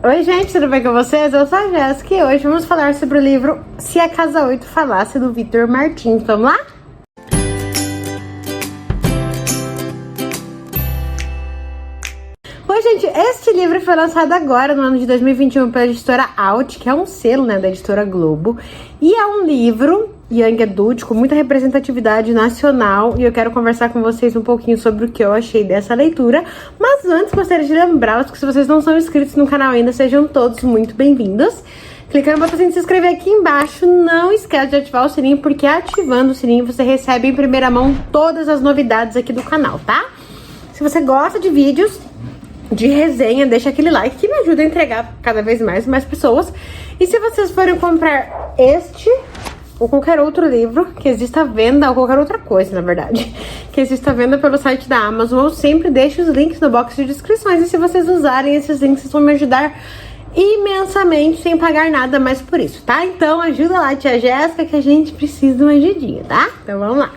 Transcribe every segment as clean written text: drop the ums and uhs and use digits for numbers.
Oi gente, tudo bem com vocês? Eu sou a Jéssica e hoje vamos falar sobre o livro Se a Casa 8 Falasse, do Victor Martins. Vamos lá? Oi gente, este livro foi lançado agora no ano de 2021 pela editora Out, que é um selo, né, da editora Globo. E é um livro Young Adult com muita representatividade nacional, e eu quero conversar com vocês um pouquinho sobre o que eu achei dessa leitura. Mas antes, gostaria de lembrá-los que se vocês não são inscritos no canal ainda, sejam todos muito bem-vindos. Clicando no botãozinho de se inscrever aqui embaixo, não esquece de ativar o sininho, porque ativando o sininho você recebe em primeira mão todas as novidades aqui do canal, tá? Se você gosta de vídeos de resenha, deixa aquele like que me ajuda a entregar cada vez mais pessoas. E se vocês forem comprar este ou qualquer outro livro que exista à venda, ou qualquer outra coisa, na verdade, que exista à venda pelo site da Amazon, eu sempre deixo os links no box de descrições. E se vocês usarem esses links, vocês vão me ajudar imensamente, sem pagar nada mais por isso, tá? Então ajuda lá, tia Jéssica, que a gente precisa de uma ajudinha, tá? Então vamos lá.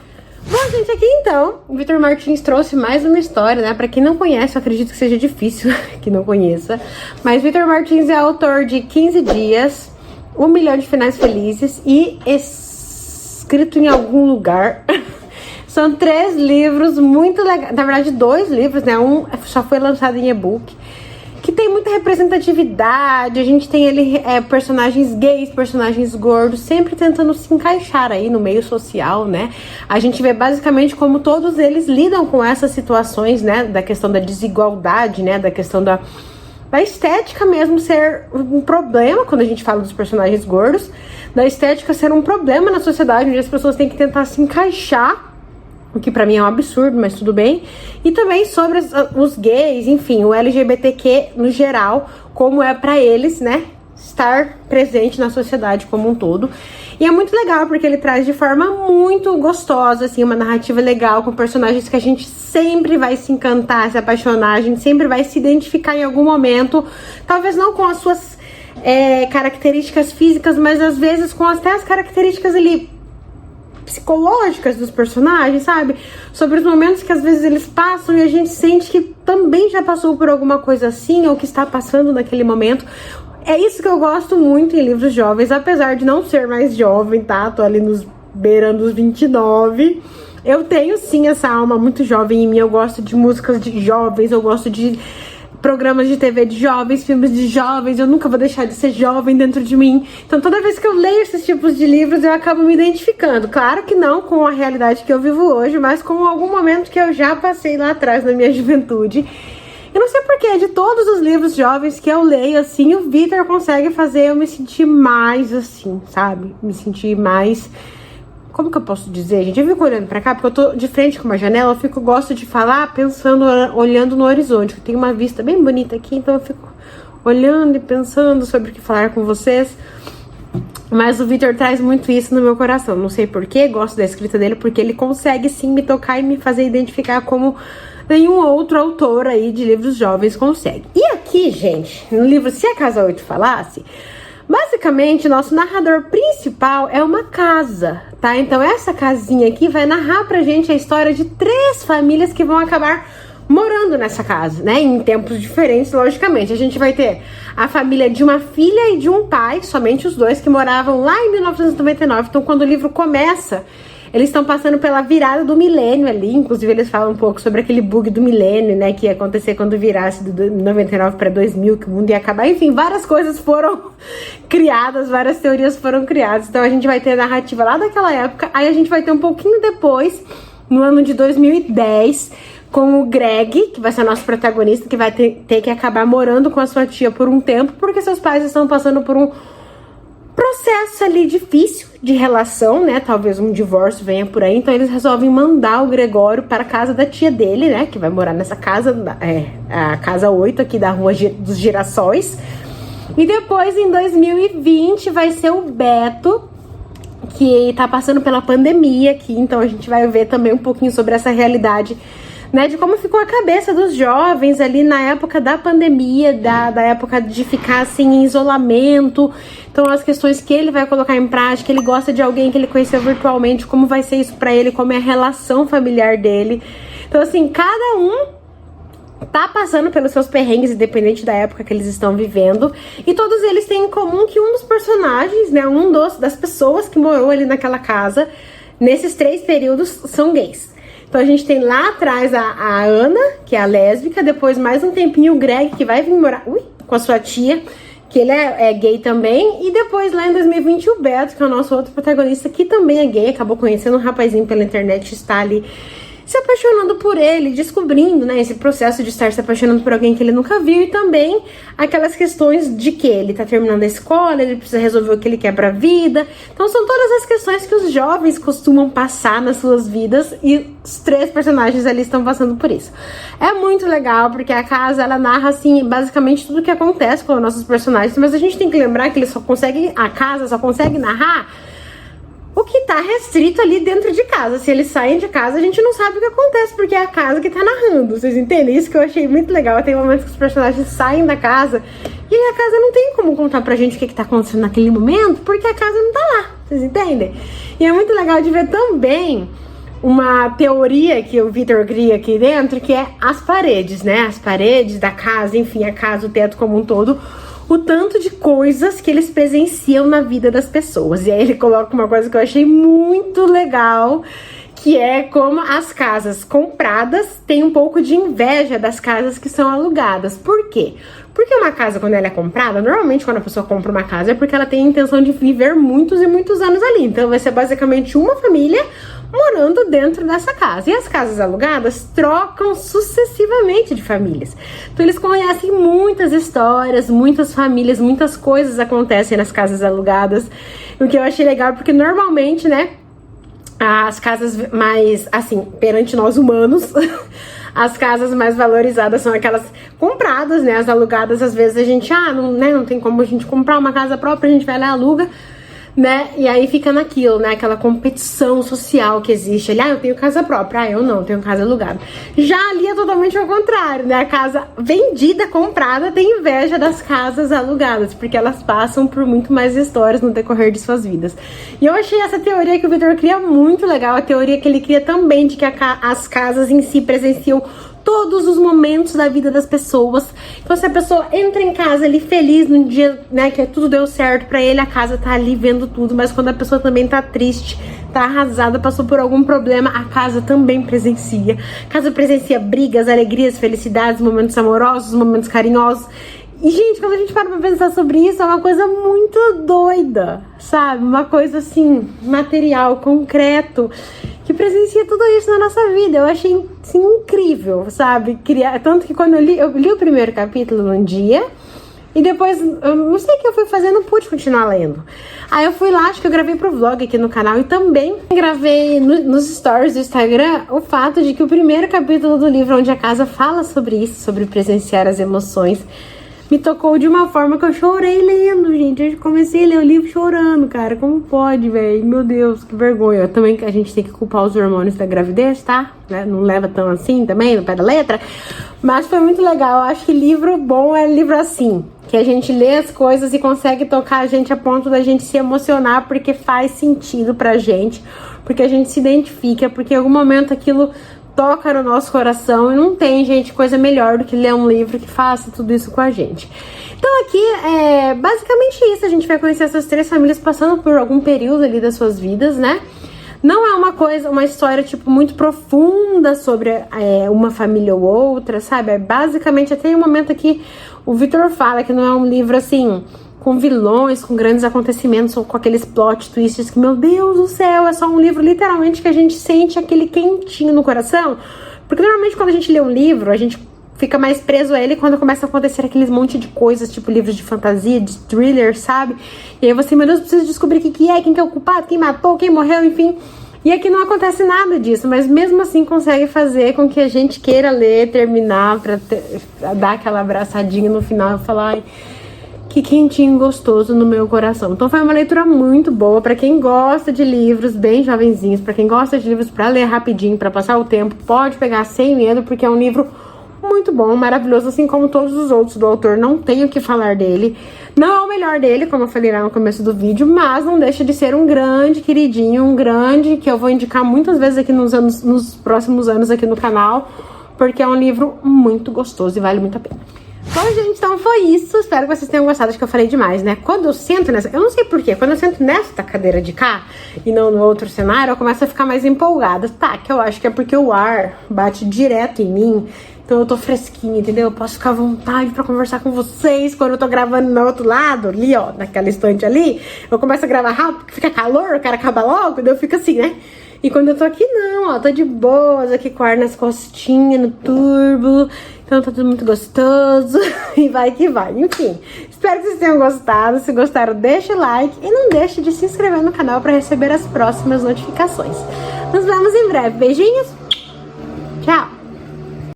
Bom, gente, aqui então, o Victor Martins trouxe mais uma história, né? Pra quem não conhece, eu acredito que seja difícil que não conheça. Mas Victor Martins é autor de 15 Dias, 1 Milhão de Finais Felizes e Escrito em Algum Lugar. São 3 livros muito legais, na verdade 2 livros, né? Um só foi lançado em e-book, que tem muita representatividade. A gente tem ali personagens gays, personagens gordos, sempre tentando se encaixar aí no meio social, né? A gente vê basicamente como todos eles lidam com essas situações, né? Da questão da desigualdade, né? Da questão da estética mesmo ser um problema quando a gente fala dos personagens gordos, da estética ser um problema na sociedade, onde as pessoas têm que tentar se encaixar, o que pra mim é um absurdo, mas tudo bem. E também sobre os gays, enfim, o LGBTQ no geral, como é pra eles, né, estar presente na sociedade como um todo. E é muito legal porque ele traz de forma muito gostosa, assim, uma narrativa legal, com personagens que a gente sempre vai se encantar, se apaixonar, a gente sempre vai se identificar em algum momento, talvez não com as suas características físicas, mas às vezes com até as características ali psicológicas dos personagens, sabe? Sobre os momentos que às vezes eles passam e a gente sente que também já passou por alguma coisa assim, ou que está passando naquele momento. É isso que eu gosto muito em livros jovens, apesar de não ser mais jovem, tá? Tô ali beirando os 29. Eu tenho sim essa alma muito jovem em mim, eu gosto de músicas de jovens, eu gosto de programas de TV de jovens, filmes de jovens, eu nunca vou deixar de ser jovem dentro de mim. Então toda vez que eu leio esses tipos de livros, eu acabo me identificando. Claro que não com a realidade que eu vivo hoje, mas com algum momento que eu já passei lá atrás na minha juventude. Eu não sei porquê, de todos os livros jovens que eu leio, assim, o Victor consegue fazer eu me sentir mais assim, sabe? Me sentir mais... Como que eu posso dizer, gente? Eu fico olhando pra cá, porque eu tô de frente com uma janela, gosto de falar pensando, olhando no horizonte. Eu tenho uma vista bem bonita aqui, então eu fico olhando e pensando sobre o que falar com vocês. Mas o Victor traz muito isso no meu coração. Não sei porquê, gosto da escrita dele, porque ele consegue sim me tocar e me fazer identificar como nenhum outro autor aí de livros jovens consegue. E aqui, gente, no livro Se a Casa 8 Falasse, basicamente, nosso narrador principal é uma casa, tá? Então essa casinha aqui vai narrar pra gente a história de 3 famílias que vão acabar morando nessa casa, né? Em tempos diferentes, logicamente. A gente vai ter a família de uma filha e de um pai, somente os dois, que moravam lá em 1999. Então quando o livro começa, eles estão passando pela virada do milênio ali. Inclusive eles falam um pouco sobre aquele bug do milênio, né, que ia acontecer quando virasse do 99 para 2000, que o mundo ia acabar. Enfim, várias coisas foram criadas, várias teorias foram criadas. Então a gente vai ter a narrativa lá daquela época. Aí a gente vai ter um pouquinho depois, no ano de 2010, com o Greg, que vai ser nosso protagonista, que vai ter que acabar morando com a sua tia por um tempo, porque seus pais estão passando por um processo ali difícil de relação, né? Talvez um divórcio venha por aí. Então eles resolvem mandar o Gregório para a casa da tia dele, né? Que vai morar nessa casa, a casa 8 aqui da Rua dos Girassóis. E depois, em 2020, vai ser o Beto, que tá passando pela pandemia aqui. Então a gente vai ver também um pouquinho sobre essa realidade, né, de como ficou a cabeça dos jovens ali na época da pandemia, da época de ficar assim em isolamento. Então as questões que ele vai colocar em prática, ele gosta de alguém que ele conheceu virtualmente, como vai ser isso pra ele, como é a relação familiar dele. Então assim, cada um tá passando pelos seus perrengues, independente da época que eles estão vivendo. E todos eles têm em comum que um dos personagens, né, das pessoas que morou ali naquela casa, nesses 3 períodos, são gays. Então a gente tem lá atrás a Ana, que é a lésbica, depois mais um tempinho o Greg, que vai vir morar com a sua tia, que ele é gay também, e depois lá em 2020 o Beto, que é o nosso outro protagonista, que também é gay, acabou conhecendo um rapazinho pela internet, está ali se apaixonando por ele, descobrindo, né, esse processo de estar se apaixonando por alguém que ele nunca viu, e também aquelas questões de que ele tá terminando a escola, ele precisa resolver o que ele quer pra vida. Então são todas as questões que os jovens costumam passar nas suas vidas, e os 3 personagens ali estão passando por isso. É muito legal, porque a casa, ela narra, assim, basicamente tudo o que acontece com os nossos personagens, mas a gente tem que lembrar que a casa só consegue narrar o que tá restrito ali dentro de casa. Se eles saem de casa, a gente não sabe o que acontece, porque é a casa que tá narrando, vocês entendem? Isso que eu achei muito legal. Tem momentos que os personagens saem da casa e a casa não tem como contar pra gente o que tá acontecendo naquele momento, porque a casa não tá lá, vocês entendem? E é muito legal de ver também uma teoria que o Victor cria aqui dentro, que é as paredes, né? As paredes da casa, enfim, a casa, o teto como um todo, o tanto de coisas que eles presenciam na vida das pessoas. E aí ele coloca uma coisa que eu achei muito legal, que é como as casas compradas têm um pouco de inveja das casas que são alugadas. Por quê? Porque uma casa, quando ela é comprada, normalmente quando a pessoa compra uma casa é porque ela tem a intenção de viver muitos e muitos anos ali. Então vai ser basicamente uma família morando dentro dessa casa. E as casas alugadas trocam sucessivamente de famílias. Então eles conhecem muitas histórias, muitas famílias, muitas coisas acontecem nas casas alugadas. O que eu achei legal, porque normalmente, né, as casas mais, assim, perante nós humanos, as casas mais valorizadas são aquelas compradas, né? As alugadas, às vezes a gente, não tem como a gente comprar uma casa própria, a gente vai lá e aluga, né? E aí fica naquilo, né? Aquela competição social que existe ali. Eu tenho casa própria. Eu não, tenho casa alugada. Já ali é totalmente ao contrário, né? A casa vendida, comprada, tem inveja das casas alugadas, porque elas passam por muito mais histórias no decorrer de suas vidas. E eu achei essa teoria que o Victor cria muito legal. A teoria que ele cria também de que as casas em si presenciam todos os momentos da vida das pessoas. Então, se a pessoa entra em casa ali feliz no dia, né, que tudo deu certo pra ele, a casa tá ali vendo tudo. Mas quando a pessoa também tá triste, tá arrasada, passou por algum problema, a casa também presencia. A casa presencia brigas, alegrias, felicidades, momentos amorosos, momentos carinhosos. E, gente, quando a gente para pra pensar sobre isso, é uma coisa muito doida, sabe? Uma coisa, assim, material, concreto, que presencia tudo isso na nossa vida. Eu achei, assim, incrível, sabe? Tanto que quando eu li o primeiro capítulo num dia, e depois, eu não sei o que eu fui fazer, não pude continuar lendo. Aí eu fui lá, acho que eu gravei pro vlog aqui no canal, e também gravei nos stories do Instagram o fato de que o primeiro capítulo do livro Onde a Casa fala sobre isso, sobre presenciar as emoções, me tocou de uma forma que eu chorei lendo, gente. Eu comecei a ler o livro chorando, cara. Como pode, velho? Meu Deus, que vergonha. Também a gente tem que culpar os hormônios da gravidez, tá? Né? Não leva tão assim também, no pé da letra. Mas foi muito legal. Eu acho que livro bom é livro assim, que a gente lê as coisas e consegue tocar a gente a ponto da gente se emocionar, porque faz sentido pra gente, porque a gente se identifica, porque em algum momento aquilo toca no nosso coração, e não tem, gente, coisa melhor do que ler um livro que faça tudo isso com a gente. Então aqui é basicamente isso. A gente vai conhecer essas 3 famílias passando por algum período ali das suas vidas, né? Não é uma história, tipo, muito profunda sobre uma família ou outra, sabe? É basicamente, até o momento aqui, o Victor fala que não é um livro, assim, com vilões, com grandes acontecimentos, ou com aqueles plot twists que, meu Deus do céu, é só um livro literalmente que a gente sente aquele quentinho no coração. Porque normalmente quando a gente lê um livro, a gente fica mais preso a ele quando começa a acontecer aqueles monte de coisas, tipo livros de fantasia, de thriller, sabe? E aí você, meu Deus, precisa descobrir quem que é o culpado, quem matou, quem morreu, enfim. E aqui não acontece nada disso, mas mesmo assim consegue fazer com que a gente queira ler, terminar, pra dar aquela abraçadinha no final e falar, ai, que quentinho gostoso no meu coração. Então foi uma leitura muito boa para quem gosta de livros bem jovenzinhos, para quem gosta de livros para ler rapidinho, para passar o tempo, pode pegar sem medo, porque é um livro muito bom, maravilhoso, assim como todos os outros do autor. Não tenho o que falar dele. Não é o melhor dele, como eu falei lá no começo do vídeo, mas não deixa de ser um grande queridinho, um grande que eu vou indicar muitas vezes aqui nos próximos anos aqui no canal, porque é um livro muito gostoso e vale muito a pena. Bom, gente, então foi isso. Espero que vocês tenham gostado. Acho que eu falei demais, né? Quando eu sento nessa... Eu não sei porquê. Quando eu sento nessa cadeira de cá e não no outro cenário, eu começo a ficar mais empolgada. Tá, que eu acho que é porque o ar bate direto em mim. Então eu tô fresquinha, entendeu? Eu posso ficar à vontade pra conversar com vocês. Quando eu tô gravando no outro lado, ali, ó, naquela estante ali, eu começo a gravar rápido, porque fica calor, eu quero acabar logo, daí eu fico assim, né? E quando eu tô aqui, não, ó, tô de boas, aqui com o ar nas costinhas, no turbo. Então tá tudo muito gostoso e vai que vai. Enfim, espero que vocês tenham gostado. Se gostaram, deixa o like e não deixe de se inscrever no canal pra receber as próximas notificações. Nos vemos em breve. Beijinhos!